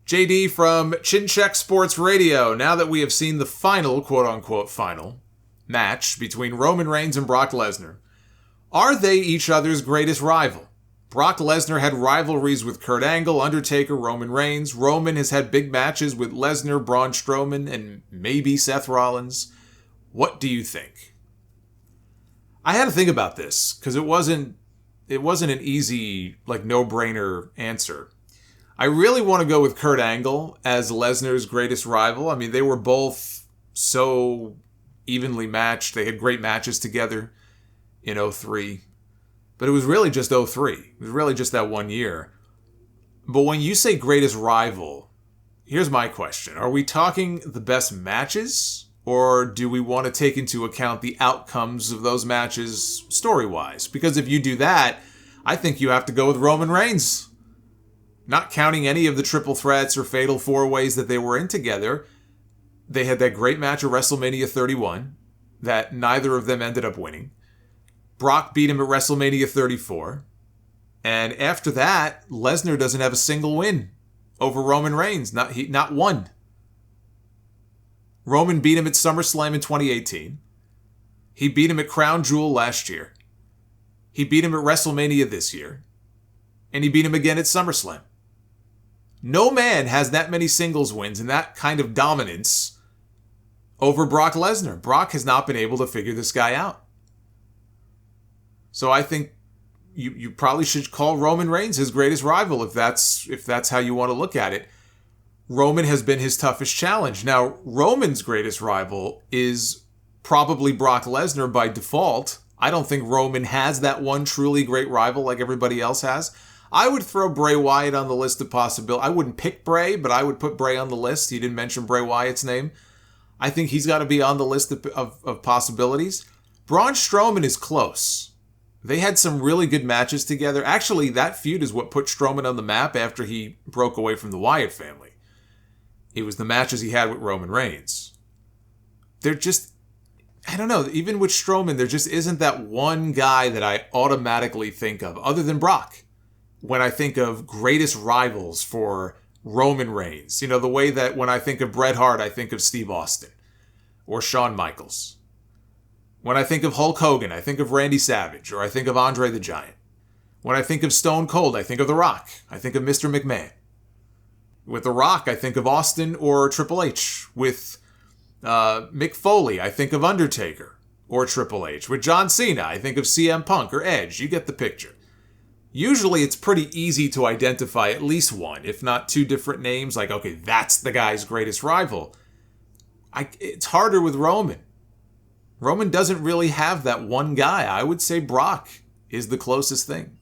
JD from Chin Check Sports Radio. Now that we have seen the final, quote-unquote final, match between Roman Reigns and Brock Lesnar, are they each other's greatest rival? Brock Lesnar had rivalries with Kurt Angle, Undertaker, Roman Reigns. Roman has had big matches with Lesnar, Braun Strowman, and maybe Seth Rollins. What do you think? I had to think about this, because it wasn't an easy, no-brainer answer. I really want to go with Kurt Angle as Lesnar's greatest rival. I mean, they were both so evenly matched. They had great matches together in 2003. But it was really just 2003. It was really just that 1 year. But when you say greatest rival, here's my question. Are we talking the best matches? Or do we want to take into account the outcomes of those matches story-wise? Because if you do that, I think you have to go with Roman Reigns. Not counting any of the triple threats or fatal four-ways that they were in together, they had that great match at WrestleMania 31 that neither of them ended up winning. Brock beat him at WrestleMania 34. And after that, Lesnar doesn't have a single win over Roman Reigns. Not one. Roman beat him at SummerSlam in 2018. He beat him at Crown Jewel last year. He beat him at WrestleMania this year. And he beat him again at SummerSlam. No man has that many singles wins and that kind of dominance over Brock Lesnar. Brock has not been able to figure this guy out. So I think you probably should call Roman Reigns his greatest rival if that's how you want to look at it. Roman has been his toughest challenge. Now, Roman's greatest rival is probably Brock Lesnar by default. I don't think Roman has that one truly great rival like everybody else has. I would throw Bray Wyatt on the list of possibilities. I wouldn't pick Bray, but I would put Bray on the list. He didn't mention Bray Wyatt's name. I think he's got to be on the list of possibilities. Braun Strowman is close. They had some really good matches together. Actually, that feud is what put Strowman on the map after he broke away from the Wyatt family. It was the matches he had with Roman Reigns. They're just, I don't know, even with Strowman, there just isn't that one guy that I automatically think of, other than Brock, when I think of greatest rivals for Roman Reigns. You know, the way that when I think of Bret Hart, I think of Steve Austin or Shawn Michaels. When I think of Hulk Hogan, I think of Randy Savage, or I think of Andre the Giant. When I think of Stone Cold, I think of The Rock. I think of Mr. McMahon. With The Rock, I think of Austin or Triple H. With Mick Foley, I think of Undertaker or Triple H. With John Cena, I think of CM Punk or Edge. You get the picture. Usually it's pretty easy to identify at least one, if not two different names. Like, okay, that's the guy's greatest rival. It's harder with Roman. Roman doesn't really have that one guy. I would say Brock is the closest thing.